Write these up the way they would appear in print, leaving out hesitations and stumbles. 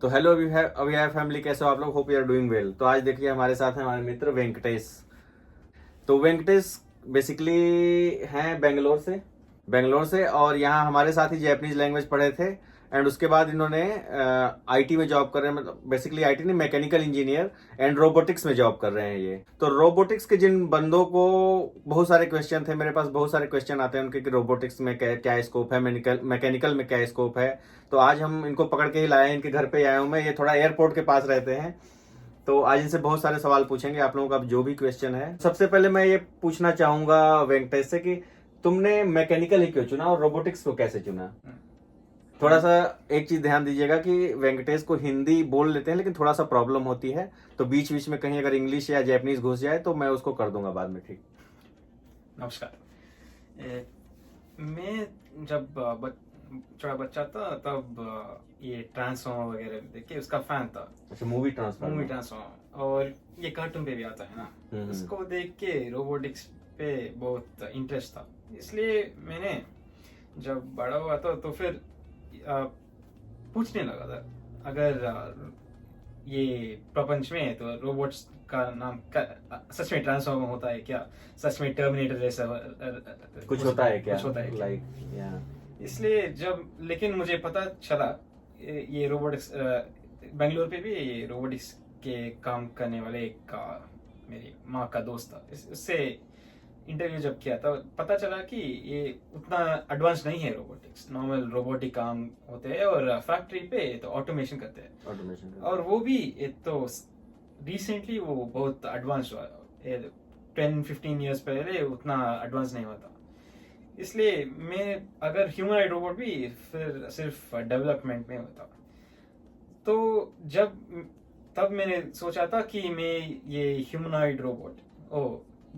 तो हेलो अभी है फैमिली, कैसे हो आप लोग? Hope you are doing well. तो आज देखिए हमारे साथ हैं हमारे मित्र वेंकटेश। तो वेंकटेश बेसिकली हैं बेंगलोर से और यहाँ हमारे साथ ही जैपनीज लैंग्वेज पढ़े थे। एंड उसके बाद इन्होंने आईटी में जॉब कर रहे हैं, मतलब बेसिकली आईटी नहीं, मैकेनिकल इंजीनियर एंड रोबोटिक्स में जॉब कर रहे हैं ये। तो रोबोटिक्स के जिन बंदों को बहुत सारे क्वेश्चन थे, मेरे पास बहुत सारे क्वेश्चन आते हैं उनके कि रोबोटिक्स में क्या स्कोप है, मैकेनिकल में क्या स्कोप है। तो आज हम इनको पकड़ के ही लाए हैं, इनके घर पे आया हूँ मैं। ये थोड़ा एयरपोर्ट के पास रहते हैं, तो आज इनसे बहुत सारे सवाल पूछेंगे। आप लोगों का जो भी क्वेश्चन है, सबसे पहले मैं ये पूछना चाहूंगा वेंकटेश से कि तुमने मैकेनिकल ही क्यों चुना और रोबोटिक्स को कैसे चुना? थोड़ा सा एक चीज ध्यान दीजिएगा कि वेंकटेश को हिंदी बोल लेते हैं लेकिन थोड़ा सा प्रॉब्लम होती है, तो बीच बीच में कहीं अगर इंग्लिश या जैपनीज घुस जाए तो मैं उसको कर दूंगा बाद में, ठीक? नमस्कार। मैं जब छोटा बच्चा था तब ये ट्रांसफॉर्मर वगैरह देख के उसका फैन था। अच्छा, मूवी ट्रांसफॉर्मर और ये कार्टून पे भी आता है ना, उसको देख के रोबोटिक्स पे बहुत इंटरेस्ट था। इसलिए मैंने जब बड़ा हुआ तो फिर पूछने लगा था, अगर ये प्रपंच में तो रोबोट्स का नाम सच में ट्रांसफॉर्मर होता है क्या? सच में टर्मिनेटर जैसा कुछ होता है क्या? कुछ होता है लाइक इसलिए लेकिन मुझे पता चला ये रोबोटिक्स बेंगलोर पे भी ये रोबोटिक्स के काम करने वाले एक मेरी माँ का दोस्त था। उससे इंटरव्यू जब किया तो पता चला कि ये उतना एडवांस नहीं है रोबोटिक्स। नॉर्मल रोबोटिक काम होते हैं और फैक्ट्री पे तो ऑटोमेशन करते हैं। और वो भी तो रिसेंटली वो बहुत एडवांस हुआ। 10-15 इयर्स पहले उतना एडवांस नहीं होता। इसलिए मैं अगर ह्यूमनॉइड रोबोट भी फिर सिर्फ डेवलपमेंट में होता, तो तब मैंने सोचा था कि मैं ये ह्यूमनॉइड रोबोट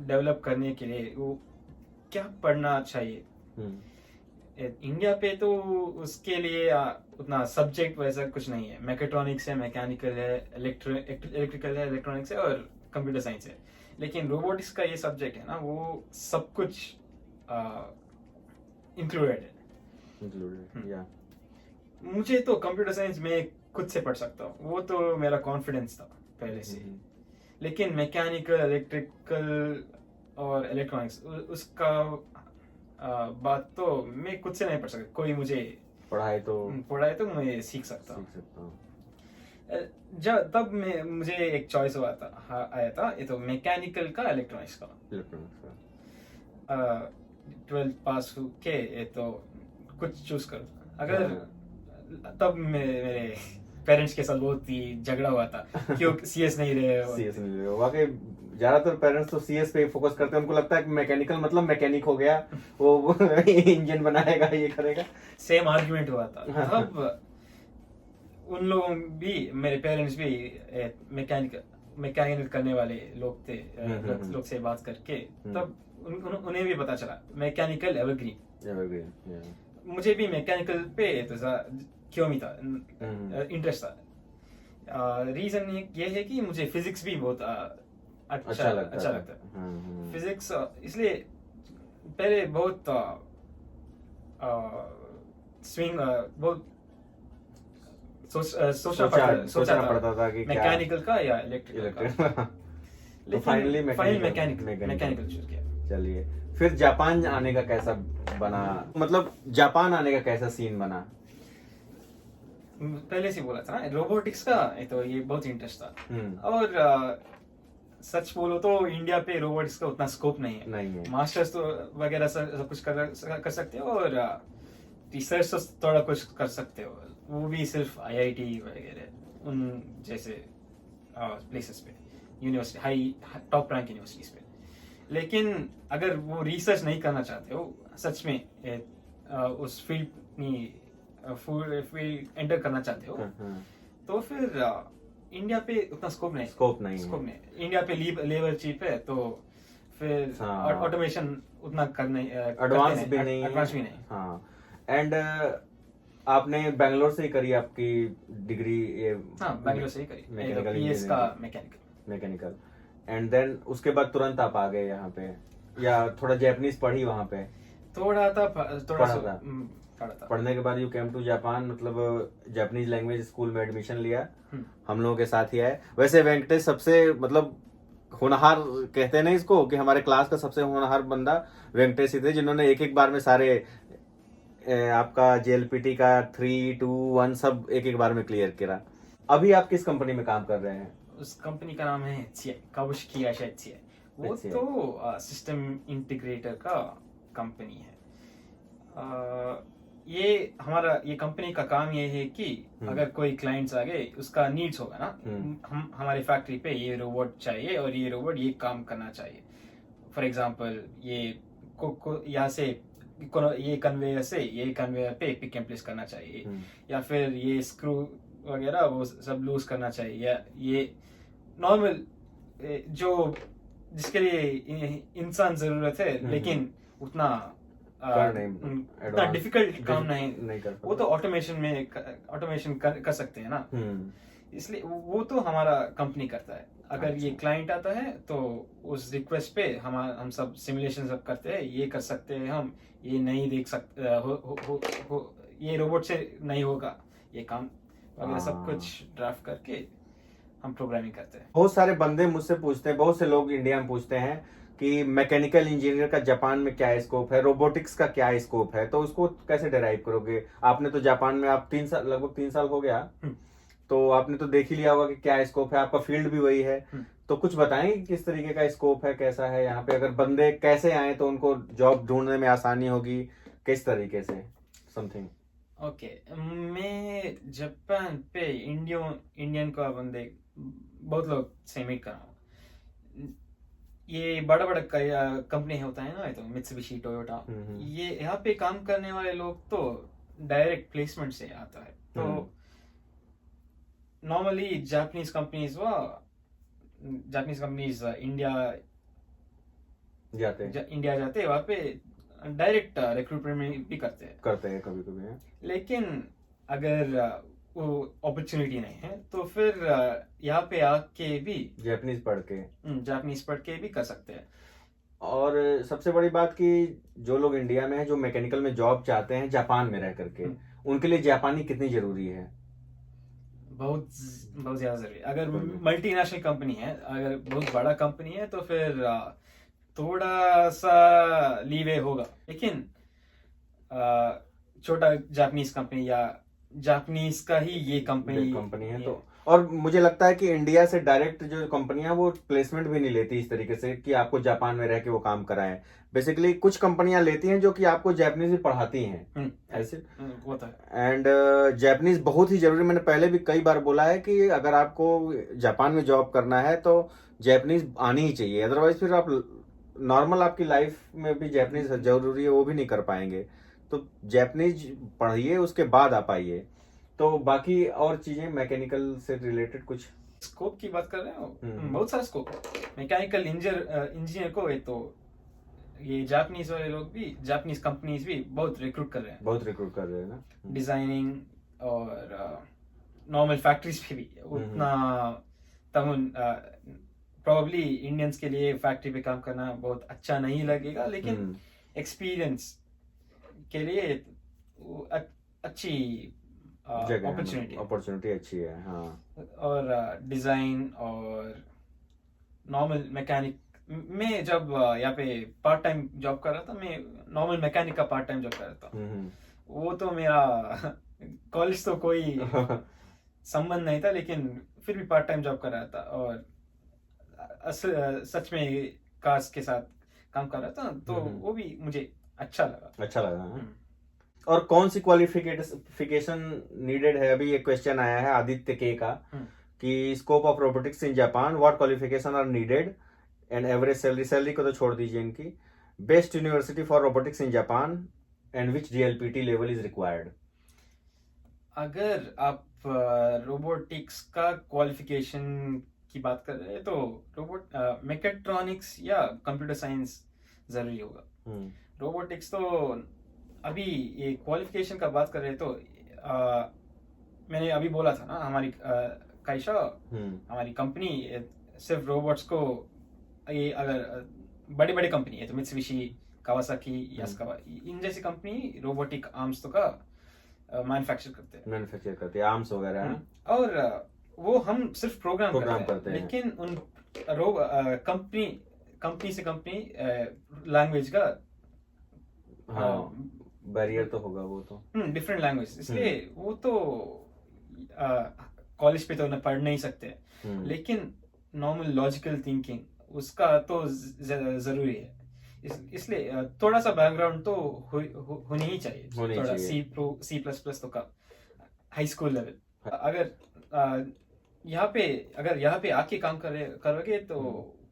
डेवलप करने के लिए वो क्या पढ़ना चाहिए। इंडिया पे तो उसके लिए उतना सब्जेक्ट वैसा कुछ नहीं है। मैकेट्रॉनिक्स है, मैकेनिकल है, इलेक्ट्रिकल है, इलेक्ट्रॉनिक्स है और कंप्यूटर साइंस है। लेकिन रोबोटिक्स का ये सब्जेक्ट है ना, वो सब कुछ इंक्लूडेड है। मुझे तो कंप्यूटर साइंस में खुद से पढ़ सकता हूँ, वो तो मेरा कॉन्फिडेंस था पहले से। लेकिन मैकेनिकल, इलेक्ट्रिकल और इलेक्ट्रॉनिक्स उसका बात तो मैं खुद से नहीं पढ़ सकता। कोई मुझे पढ़ाए तो मैं सीख सकता हूँ। तब मुझे एक चॉइस आया था, ये तो मैकेनिकल का, इलेक्ट्रॉनिक्स का। 12th पास के ये तो कुछ चूज करो। अगर तब मेरे पेरेंट्स के साथ बहुत ही झगड़ा हुआ था क्यों सीएस नहीं रहे। वाकई ज्यादातर पेरेंट्स तो सीएस पे फोकस करते हैं। उनको लगता है कि मैकेनिकल मतलब मैकेनिक हो गया, वो इंजन बनाएगा, ये करेगा। सेम आर्गुमेंट हुआ था। तब उन लोगों भी, मेरे पेरेंट्स भी मैकेनिकल करने वाले लोग थे। लोग से बात करके तब उन्हें भी पता चला मैकेनिकल एवरग्रीन। मुझे भी मैकेनिकल पे तो क्यों नहीं था, इंटरेस्ट था। रीजन ये है कि मुझे फिजिक्स भी बहुत अच्छा लगता है। फिजिक्स इसलिए पहले बहुत बहुत सोचना पड़ता था कि मैकेनिकल का या इलेक्ट्रिकल का। लेकिन फाइनली मैकेनिकल चूज किया। चलिए, फिर जापान आने का कैसा बना, मतलब जापान आने का कैसा सीन बना? पहले से बोला था ना, रोबोटिक्स का तो ये बहुत इंटरेस्ट था। और सच बोलो तो इंडिया पे रोबोटिक्स का उतना स्कोप नहीं है। मास्टर्स तो वगैरह सब कुछ कर सकते हो और रिसर्च तो थोड़ा कुछ कर सकते हो, वो भी सिर्फ आईआईटी वगैरह उन जैसे प्लेसेस पे, university, high top rank universities पे। लेकिन अगर वो रिसर्च नहीं करना चाहते हो सच में, उस फील्ड एंटर करना चाहते हो, तो फिर इंडिया पे उतना स्कोप नहीं। इंडिया पे लेबर चीप है, तो फिर ऑटोमेशन उतना एडवांस भी नहीं। हाँ, एंड आपने बेंगलोर से ही करी आपकी डिग्री? हाँ, बेंगलोर से ही करी, मैकेनिकल। एंड देन उसके बाद तुरंत आप आ गए यहाँ पे? या थोड़ा जापानीज पढ़ी वहां पे? थोड़ा था, थोड़ा पढ़ा सा था। पढ़ा था। पढ़ने के बाद यू केम टू जापान, मतलब जापानीज लैंग्वेज स्कूल में एडमिशन लिया। हम्म। हम लोगों के साथ ही आए। वैसे वेंकटेश सबसे मतलब होनहार कहते हैं ना इसको, कि हमारे क्लास का सबसे होनहार बंदा वेंकटेश ही थे, जिन्होंने एक एक बार में सारे आपका जेएलपीटी का 3, 2, 1 सब एक एक बार में क्लियर करा। अभी आप किस कंपनी में काम कर रहे हैं? उस कंपनी का नाम है HCI, काबुशिकी आशिया HCI। वो HCI। तो सिस्टम इंटीग्रेटर का कंपनी है। ये हमारा ये कंपनी का काम ये है कि अगर कोई क्लाइंट्स आ गए, उसका नीड्स होगा ना, हम हमारी फैक्ट्री पे ये रोबोट चाहिए और ये रोबोट ये काम करना चाहिए। फॉर एग्जांपल ये यहाँ से ये कन्वेयर से ये कन्वेयर पे पिक एंड प्लेस करना चाहिए, या फिर ये स्क्रू वगैरह वो सब लूज करना चाहिए, या ये नॉर्मल जो जिसके लिए इंसान जरूरत है लेकिन उतना डिफिकल्ट काम नहीं कर, वो तो ऑटोमेशन कर सकते हैं ना। इसलिए वो तो हमारा कंपनी करता है। अगर ये क्लाइंट आता है तो उस रिक्वेस्ट पे हम सब सिमुलेशन सब करते हैं, ये कर सकते हैं हम, ये नहीं देख सकते ये रोबोट से नहीं होगा ये काम वगैरह, सब कुछ ड्राफ्ट करके हम प्रोग्रामिंग करते हैं। बहुत सारे बंदे मुझसे पूछते हैं, बहुत से लोग इंडिया में पूछते हैं कि मैकेनिकल इंजीनियर का जापान में क्या स्कोप है, रोबोटिक्स का क्या स्कोप है, तो उसको कैसे डिराइव करोगे? आपने तो जापान में आप 3 साल, लगभग 3 साल हो गया, तो आपने तो देख ही लिया होगा कि क्या स्कोप है, आपका फील्ड भी वही है। तो कुछ बताएंगे किस तरीके का स्कोप है, कैसा है यहाँ पे, अगर बंदे कैसे आए तो उनको जॉब ढूंढने में आसानी होगी, किस तरीके से समथिंग। ओके, मैं जापान पे इंडियन का बंदे बहुत लोग से मीट कर रहा हूँ। ये बड़ा बड़ा कंपनी होता है ना, तो मित्सुबिशी, टोयोटा, ये यहाँ पे काम करने वाले लोग तो डायरेक्ट प्लेसमेंट से आता है। तो नॉर्मली जापानीज कंपनीज इंडिया जाते वहाँ पे डायरेक्ट रिक्रूटमेंट भी करते हैं कभी कभी। लेकिन अगर वो अपॉर्चुनिटी नहीं है तो फिर यहाँ पे आके भी जापानीज पढ़ के भी कर सकते हैं। और सबसे बड़ी बात कि जो लोग इंडिया में हैं, जो मैकेनिकल में जॉब चाहते हैं जापान में रह करके, उनके लिए जापानी कितनी जरूरी है? बहुत ज्यादा जरूरी। अगर मल्टीनेशनल कंपनी है, अगर बहुत बड़ा कंपनी है तो फिर थोड़ा सा लीवे होगा, लेकिन छोटा जापानीज कंपनी या जापानीज का ही ये कंपनी है तो। और मुझे लगता है कि इंडिया से डायरेक्ट जो कंपनियां वो प्लेसमेंट भी नहीं लेती इस तरीके से कि आपको जापान में रह के वो काम कराएं। बेसिकली कुछ कंपनियां लेती हैं जो कि आपको जापानीज भी पढ़ाती हैं ऐसे होता है। एंड जापानीज बहुत ही जरूरी। मैंने पहले भी कई बार बोला है कि अगर आपको जापान में जॉब करना है तो जापानीज आनी ही चाहिए, अदरवाइज फिर आप नॉर्मल आपकी लाइफ में भी जापानीज जरूरी है वो भी नहीं कर पाएंगे। तो जापानीज पढ़िए, उसके बाद आप आइए। तो बाकी और चीजें मैकेनिकल से रिलेटेड कुछ स्कोप की बात कर रहे हो, बहुत सारा स्कोप है मैकेनिकल इंजीनियर को। तो ये जापानीज वाले लोग भी, जापानीज कंपनीज भी बहुत रिक्रूट कर रहे हैं ना। डिजाइनिंग और नॉर्मल फैक्ट्रीज पे भी उतना प्रोबेबली इंडियंस के लिए फैक्ट्री पे काम करना बहुत अच्छा नहीं लगेगा, लेकिन एक्सपीरियंस के लिए अच्छी अपॉर्चुनिटी अच्छी है। हाँ। और डिजाइन और नॉर्मल मैकेनिक में जब यहाँ पे पार्ट टाइम जॉब कर रहा था, मैं नॉर्मल मैकेनिक का पार्ट टाइम जॉब कर रहा था। वो तो मेरा कॉलेज तो कोई संबंध नहीं था, लेकिन फिर भी पार्ट टाइम जॉब कर रहा था और सच में कार्स के साथ काम कर रहा था, तो वो भी मुझे अच्छा लगा। और कौन सी क्वालिफिकेशन नीडेड है? अभी ये क्वेश्चन आया है आदित्य के का कि scope of robotics in Japan, what qualification are needed and average salary को तो छोड़ दीजिए इनकी, best university for robotics in Japan and which DLPT level is required. अगर आप रोबोटिक्स का क्वालिफिकेशन की बात कर रहे हैं तो मैकेट्रॉनिक्स या कंप्यूटर साइंस जरूरी होगा। रोबोटिक्स तो अभी ये क्वालिफिकेशन का बात कर रहे हैं तो मैंने अभी बोला था ना, हमारी हमारी कंपनी सिर्फ रोबोट्स को ये अगर बड़ी बड़ी कंपनी है तो मित्सुबिशी, कावासाकी, यास्कावा, इन जैसी कंपनी रोबोटिक आर्म्स तो का मैन्युफैक्चर करते हैं आर्म्स वगैरह हैं। और वो हम सिर्फ प्रोग्राम करते हैं। लेकिन उन कंपनी से कंपनी लैंग्वेज का बैरियर तो होगा वो तो, डिफरेंट लैंग्वेज, इसलिए वो तो कॉलेज पे तो न पढ़ नहीं सकते, लेकिन नॉर्मल लॉजिकल थिंकिंग उसका तो जरूरी है। इसलिए थोड़ा सा बैकग्राउंड तो होनी ही चाहिए, थोड़ा C++ तो का हाई स्कूल लेवल। अगर यहाँ पे आके काम करोगे तो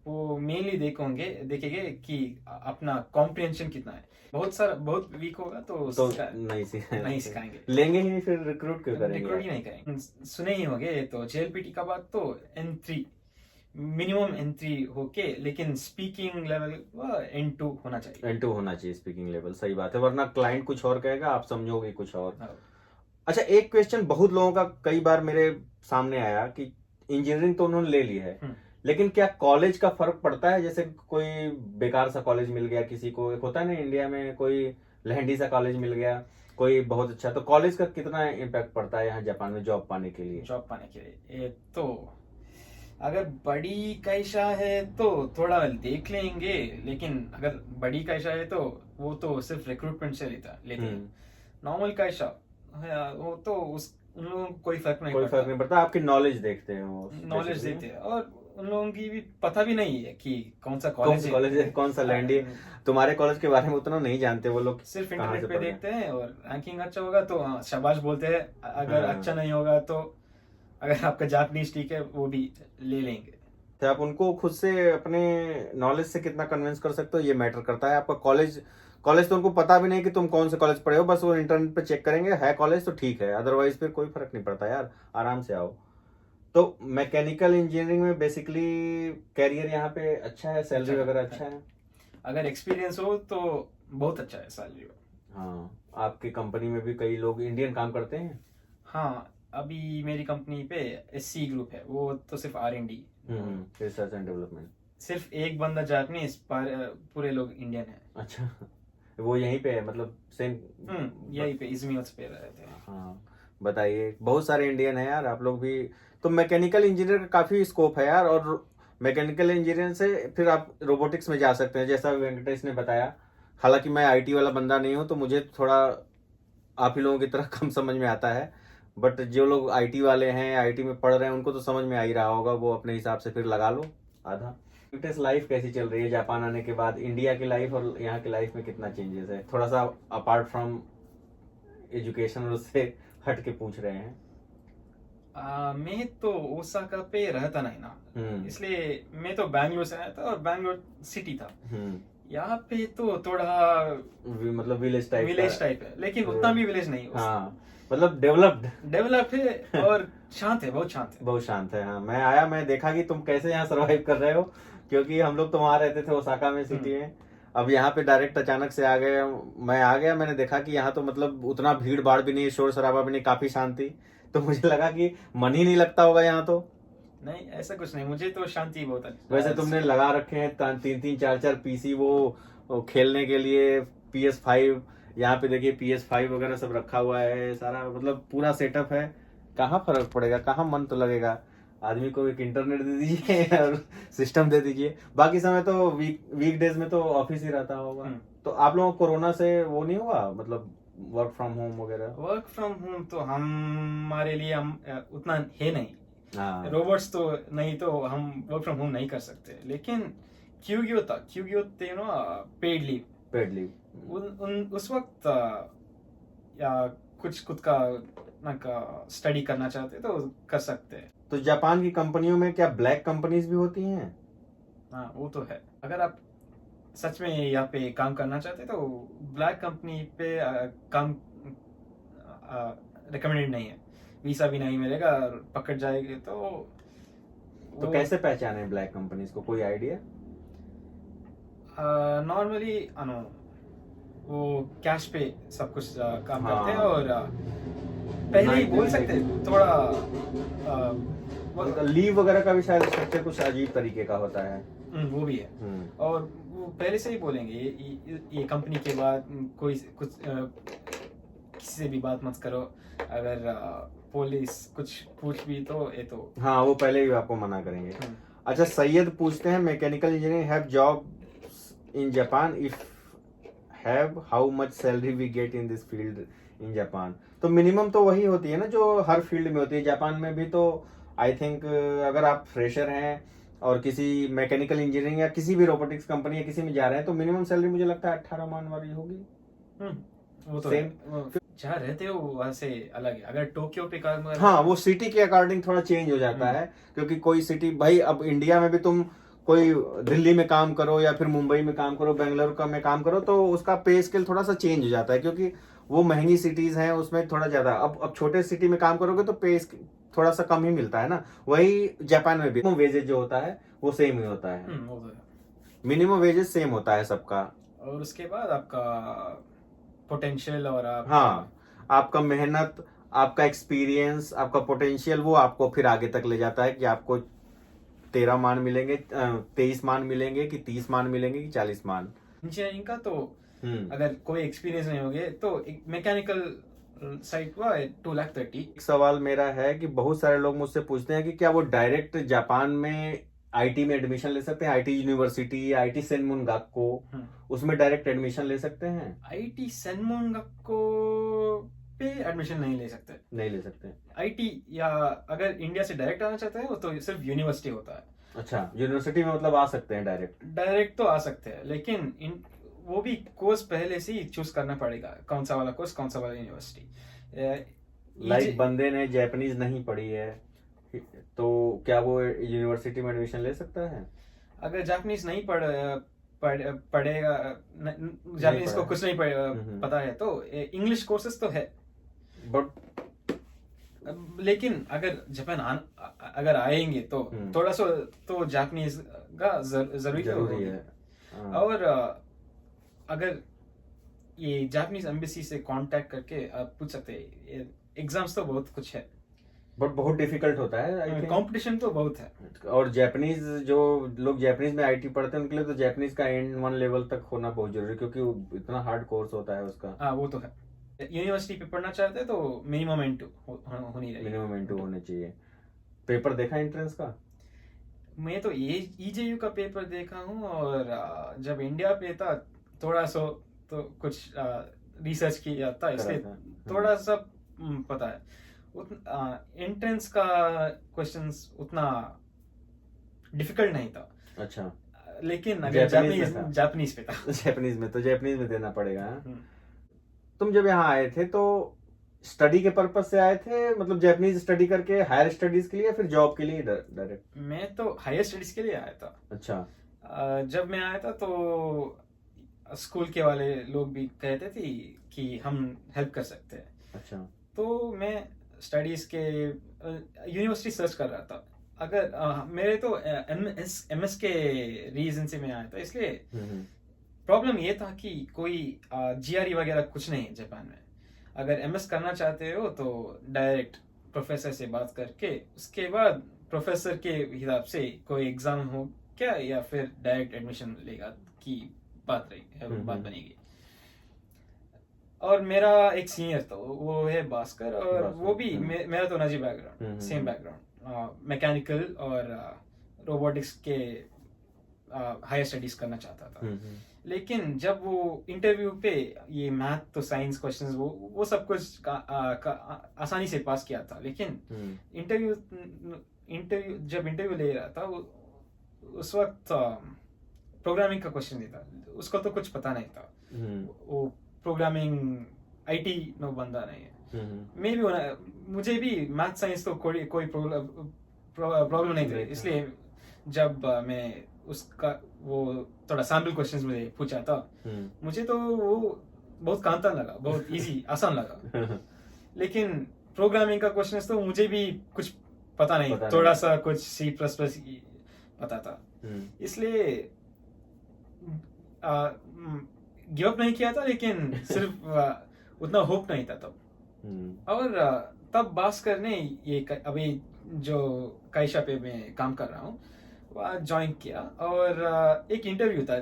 वो मेनली देखेंगे कि अपना कॉम्प्रिहेंशन कितना है। बहुत वीक होगा तो नहीं सिखाएंगे, लेंगे ही नहीं, फिर रिक्रूट क्यों करेंगे? रिक्रूट ही नहीं करेंगे। सुने ही होंगे तो JLPT का बात तो मिनिमम N3 होके, लेकिन स्पीकिंग लेवल N2 होना चाहिए। N2 होना चाहिए स्पीकिंग लेवल, सही बात है, वरना क्लाइंट कुछ और कहेगा, आप समझोगे कुछ और। अच्छा, एक क्वेश्चन बहुत लोगों का कई बार मेरे सामने आया कि इंजीनियरिंग तो उन्होंने ले ली है, लेकिन क्या कॉलेज का फर्क पड़ता है? जैसे कोई बेकार सा कॉलेज मिल गया किसी को, एक होता है ना इंडिया में कोई लहंडी सा कॉलेज मिल गया, कोई बहुत अच्छा, तो कॉलेज का कितना इम्पैक्ट पड़ता है यहाँ जापान में जॉब पाने के लिए? तो अगर बड़ी कैशा है तो थोड़ा देख लेंगे, लेकिन अगर बड़ी कैशा है तो वो तो सिर्फ रिक्रूटमेंट से लेते नॉर्मल कैशा वो तो उन लोगों को कोई फर्क नहीं पड़ता। आपकी नॉलेज देखते हैं, वो नॉलेज देते हैं, और उन लोगों की भी पता भी नहीं है कि कौन सा कॉलेज है, कौन सा लैंड है। तुम्हारे कॉलेज के बारे में उतना नहीं जानते वो लोग, सिर्फ इंटरनेट पे देखते हैं, और रैंकिंग अच्छा होगा तो शाबाश बोलते हैं, अगर अच्छा नहीं होगा तो अगर आपका जापानीज ठीक है वो भी ले लेंगे। तो आप उनको खुद से अपने नॉलेज से कितना कन्विंस कर सकते हो, ये मैटर करता है। आपका कॉलेज तो उनको पता भी नहीं कि तुम कौन से कॉलेज पढ़े हो, बस वो इंटरनेट पे चेक करेंगे, है कॉलेज तो ठीक है, अदरवाइज फिर कोई फर्क नहीं पड़ता यार, आराम से आओ। तो मैकेनिकल इंजीनियरिंग में बेसिकली कैरियर यहाँ पे अच्छा है, सैलरी वगैरह अच्छा है? अगर एक्सपीरियंस हो तो बहुत अच्छा है सैलरी। हाँ, आपकी कंपनी में भी कई लोग इंडियन काम करते हैं? हाँ, अभी मेरी कंपनी पे SC ग्रुप है, वो तो सिर्फ R&D, रिसर्च एंड डेवलपमेंट, सिर्फ एक बंदा जापानीज, पूरे लोग इंडियन है। अच्छा, वो यहीं पे है, मतलब सेम यहीं पे इजमियोस पे रहते हैं। हाँ, बताइए, बहुत सारे इंडियन है यार आप लोग भी। तो मैकेनिकल इंजीनियर का काफी स्कोप है यार, और मैकेनिकल इंजीनियर से फिर आप रोबोटिक्स में जा सकते हैं, जैसा वेंकटेश ने बताया। हालांकि मैं IT वाला बंदा नहीं हूँ, तो मुझे थोड़ा आप ही लोगों की तरह कम समझ में आता है, बट जो लोग IT वाले हैं, IT में पढ़ रहे हैं, उनको तो समझ में आ ही रहा होगा, वो अपने हिसाब से फिर लगा लो आधा। लाइफ कैसी चल रही है जापान आने के बाद? इंडिया की लाइफ और यहाँ की लाइफ में कितना चेंजेस है? थोड़ा सा अपार्ट फ्रॉम एजुकेशन और उससे हट के पूछ रहे हैं। मैं तो ओसाका पे रहता नहीं ना, इसलिए मैं तो बैंगलोर से आया था, और बैंगलोर सिटी था। यहाँ पे तो थोड़ा मतलब विलेज टाइप है, लेकिन उतना भी विलेज नहीं। हाँ, मतलब डेवलप्ड है और शांत है, बहुत शांत है। हाँ, मैं आया, मैं देखा कि तुम कैसे यहाँ सरवाइव कर रहे हो, क्योंकि हम लोग तो वहां रहते थे ओसाका में, सिटी में। अब यहाँ पे डायरेक्ट अचानक से आ गए, मैं आ गया, मैंने देखा कि यहाँ तो मतलब उतना भीड़ भाड़ भी नहीं, शोर शराबा भी नहीं, काफी शांति। तो मुझे लगा कि मन ही नहीं लगता होगा यहाँ तो। नहीं, ऐसा कुछ नहीं, मुझे तो शांति बहुत अच्छी। वैसे तुमने लगा रखे हैं 3-3, 4-4 PC वो खेलने के लिए, PS5, यहाँ पे देखिए PS5 वगैरह सब रखा हुआ है, सारा मतलब पूरा सेटअप है। कहाँ फर्क पड़ेगा, कहाँ मन तो लगेगा? आदमी को एक इंटरनेट दे दीजिए और सिस्टम दे दीजिए, बाकी समय तो वीकडेज में तो ऑफिस ही रहता होगा। तो आप लोगों को कोरोना से वो नहीं हुआ, मतलब वर्क फ्रॉम होम वगैरह? वर्क फ्रॉम होम तो हमारे लिए उतना है नहीं, रोबोट्स तो नहीं, तो हम वर्क फ्रॉम होम नहीं कर सकते। लेकिन क्यूगियो थे ना, पेड लीव, उस वक्त या कुछ खुद का स्टडी करना चाहते तो कर सकते हैं। तो जापान की कंपनियों में क्या ब्लैक कंपनीज भी होती हैं? हाँ, वो तो है। अगर आप सच में यहाँ पे काम करना चाहते तो ब्लैक कंपनी पे काम रिकमेंडेड नहीं है, वीसा भी नहीं मिलेगा, पकड़ जाएंगे तो कैसे पहचाने ब्लैक कंपनीज को, कोई आइडिया? नॉर्मली वो कैश पे सब कुछ काम करते हैं, और पहले ही बोल सकते हैं थोड़ा लीव वगैरह का भी शायद स्ट्रक्चर कुछ अजीब तरीके का होता है। वो भी है। और वो पहले से ही बोलेंगे ये कंपनी के बाद कोई कुछ किसी से भी बात मत करो, अगर पुलिस कुछ पूछ भी तो ये तो हाँ, वो पहले ही आपको मना करेंगे। अच्छा, सैयद पूछते हैं, mechanical engineering have job in Japan, if have how much salary we get in this field in Japan. तो मिनिमम तो वही होती है ना जो हर फील्ड में होती है, जापान में भी। तो आई थिंक अगर आप फ्रेशर हैं और किसी मैकेनिकल इंजीनियरिंग या किसी भी रोबोटिक्स कंपनी या किसी में जा रहे हैं, तो मिनिमम सैलरी मुझे लगता है 18 मान वाली होगी। वो तो Same. जहाँ रहते हो वहां से अलग है। अगर टोक्यो पे काम कर, हाँ, वो सिटी के अकॉर्डिंग थोड़ा चेंज हो जाता है, क्योंकि कोई सिटी, भाई अब इंडिया में भी तुम कोई दिल्ली में काम करो या फिर मुंबई में काम करो, बेंगलुरु का में काम करो, तो उसका पे स्केल थोड़ा सा चेंज हो जाता है, क्योंकि वो महंगी सिटीज हैं, उसमें थोड़ा ज्यादा। अब छोटे सिटी में काम करोगे तो पे थोड़ा सा कम ही मिलता है ना। वही जापान में भी वेजेस जो होता है वो सेम ही होता है, वो तो है। मिनिमम वेजेस सेम होता है सबका। और उसके बाद आपका पोटेंशियल और हाँ, आपका मेहनत, आपका एक्सपीरियंस, आपका पोटेंशियल, वो आपको फिर आगे तक ले जाता है कि आपको 13 मान मिलेंगे, 23 मान मिलेंगे कि 30 मान मिलेंगे कि 40 मान। इंजीनियरिंग का तो अगर कोई एक्सपीरियंस नहीं होगे तो एक मैकेनिकल साइट हुआ 2,30,000। एक सवाल मेरा है कि बहुत सारे लोग मुझसे पूछते हैं कि क्या वो डायरेक्ट जापान में आईटी में एडमिशन ले सकते हैं, आईटी यूनिवर्सिटी, आईटी सेनमुन गाक्को, उसमें डायरेक्ट एडमिशन ले सकते हैं? आईटी सेनमुन गाक्को पे एडमिशन नहीं ले सकते। नहीं ले सकते। आईटी या अगर इंडिया से डायरेक्ट आना चाहते हैं वो तो सिर्फ यूनिवर्सिटी होता है। अच्छा, यूनिवर्सिटी में मतलब आ सकते हैं डायरेक्ट तो आ सकते हैं, लेकिन वो भी कोर्स पहले से ही चूज करना पड़ेगा, कौन सा वाला कोर्स, कौन सा वाला यूनिवर्सिटी। लाइक बंदे ने जापानीज नहीं पढ़ी है तो क्या वो यूनिवर्सिटी में एडमिशन ले सकता है? अगर जापानीज नहीं पढ़ेगा, जापानीज को कुछ नहीं पता है तो इंग्लिश कोर्सेज तो है, बट लेकिन अगर जापान अगर आएंगे तो थोड़ा सा तो जापानीज का जरूरी है। और अगर ये जापानीज एम्बेसी से कांटेक्ट करके आप पूछ सकते हैं। एग्जाम्स तो बहुत कुछ है, बट बहुत डिफिकल्ट होता है, कंपटीशन तो बहुत है। और जापानीज जो लोग जापानीज में आईटी पढ़ते हैं उनके लिए तो जापानीज का N1 लेवल तक होना बहुत जरूरी है, क्योंकि वो इतना हार्ड कोर्स होता है उसका। हाँ, वो तो है। यूनिवर्सिटी पे पढ़ना चाहते हैं तो मिनिमम N2 होनी चाहिए। मिनिमम N2 होने चाहिए। पेपर देखा एंट्रेंस का? मैं तो EJU का पेपर देखा हूँ, और जब इंडिया पे था थोड़ा सा तो कुछ रिसर्च किया था, इसलिए थोड़ा सा पता है। एंट्रेंस का क्वेश्चंस उतना डिफिकल्ट नहीं था। अच्छा, लेकिन अगर जापानीज पे था जापानीज में देना पड़ेगा। तुम जब यहाँ आए थे तो स्टडी के पर्पज से आए थे, मतलब जापानीज स्टडी करके हायर स्टडीज के लिए, या फिर जॉब के लिए डायरेक्ट? मैं तो हायर स्टडीज के लिए आया था। अच्छा। जब मैं आया था तो स्कूल के वाले लोग भी कहते थे कि हम हेल्प कर सकते हैं। अच्छा। तो मैं स्टडीज के यूनिवर्सिटी सर्च कर रहा था। अगर मेरे तो MS के रीजन से मैं आया था, इसलिए प्रॉब्लम ये था कि कोई GRE वगैरह कुछ नहीं है जापान में। अगर MS करना चाहते हो तो डायरेक्ट प्रोफेसर से बात करके उसके बाद प्रोफेसर के हिसाब से कोई एग्जाम हो क्या, या फिर डायरेक्ट एडमिशन लेगा की बात बनेगी। और मेरा एक सीनियर था, वो है भास्कर, और वो भी मेरा तो नजी बैकग्राउंड, सेम बैकग्राउंड, मैकेनिकल और रोबोटिक्स के हायर स्टडीज करना चाहता था। लेकिन जब वो इंटरव्यू पे ये मैथ तो साइंस क्वेश्चंस वो सब कुछ आसानी से पास किया था, लेकिन जब इंटरव्यू ले रहा था उस वक्त प्रोग्रामिंग का क्वेश्चन नहीं था, उसको तो कुछ पता नहीं था। वो प्रोग्रामिंग IT में बंदा नहीं है। मुझे भी मैथ साइंस तो कोई प्रॉब्लम नहीं थी, इसलिए जब मैं उसका वो थोड़ा सैम्पल क्वेश्चंस मुझे पूछा था, मुझे तो वो बहुत आसान लगा, बहुत इजी आसान लगा। लेकिन प्रोग्रामिंग का क्वेश्चंस तो मुझे भी कुछ पता नहीं, थोड़ा सा कुछ C++ पता था, इसलिए गिव अप नहीं किया था, लेकिन सिर्फ उतना होप नहीं था तब। और तब भास्कर ने ये अभी जो काइशा पे मैं काम कर रहा हूँ, वहाँ ज्वाइन किया और एक इंटरव्यू था।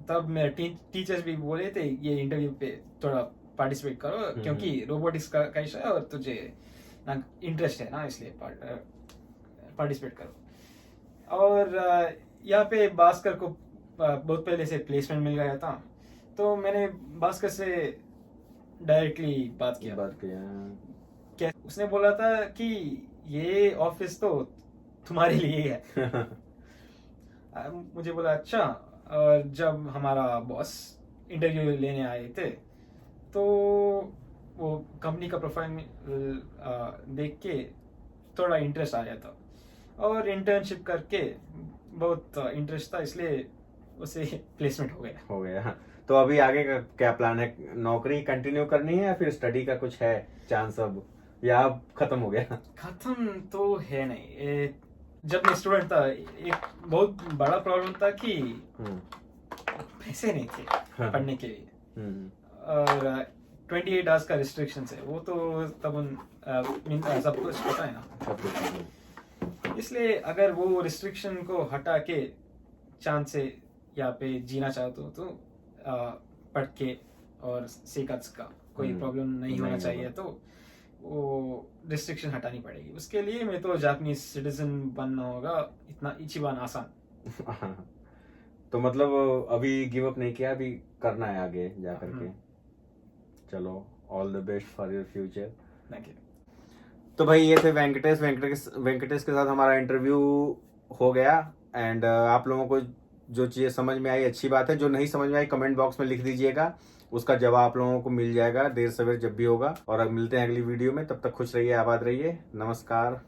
तब मेरे टीचर्स भी बोले थे ये इंटरव्यू पे थोड़ा पार्टिसिपेट करो, क्योंकि रोबोटिक्स का विषय है और तुझे ना इंटरेस्ट है ना, इसलिए पार्टिसिपेट करो। और यहाँ पे भास्कर को बहुत पहले से प्लेसमेंट मिल गया था, तो मैंने भास्कर से डायरेक्टली बात किया। क्या उसने बोला था कि ये ऑफिस तो तुम्हारे लिए है। मुझे बोला अच्छा। और जब हमारा बॉस इंटरव्यू लेने आए थे तो वो कंपनी का प्रोफाइल देख के थोड़ा इंटरेस्ट आ गया था, और इंटर्नशिप करके बहुत इंटरेस्ट था, इसलिए उसे प्लेसमेंट हो गया। तो अभी आगे का क्या प्लान है? नौकरी कंटिन्यू करनी है या फिर स्टडी का कुछ है चांस अब, या अब खत्म हो गया? खत्म तो है नहीं। जब मैं स्टूडेंट था एक बहुत बड़ा प्रॉब्लम था कि पैसे नहीं थे पढ़ने के लिए, और 28 आवर्स का रिस्ट्रिक्शन है, वो तो तब सब कुछ पता है ना। इसलिए अगर वो रिस्ट्रिक्शन को हटा के चांस से यहाँ पे जीना चाहते हो तो पढ़ के और सेकत्स का कोई प्रॉब्लम नहीं होना चाहिए, तो वो रिस्ट्रिक्शन हटानी पड़ेगी। उसके लिए मैं तो जापानीज सिटीजन बनना होगा, इतना इचिबान आसान। तो मतलब अभी गिव अप नहीं किया, अभी करना है आगे जा करके। चलो, all the best for your future. Thank you. तो भाई ये थे वेंकटेश के साथ हमारा इंटरव्यू हो गया। एंड आप लोगों को जो चीज़ें समझ में आई अच्छी बात है, जो नहीं समझ में आई कमेंट बॉक्स में लिख दीजिएगा, उसका जवाब आप लोगों को मिल जाएगा देर सवेर जब भी होगा। और अब मिलते हैं अगली वीडियो में, तब तक खुश रहिए, आबाद रहिए। नमस्कार।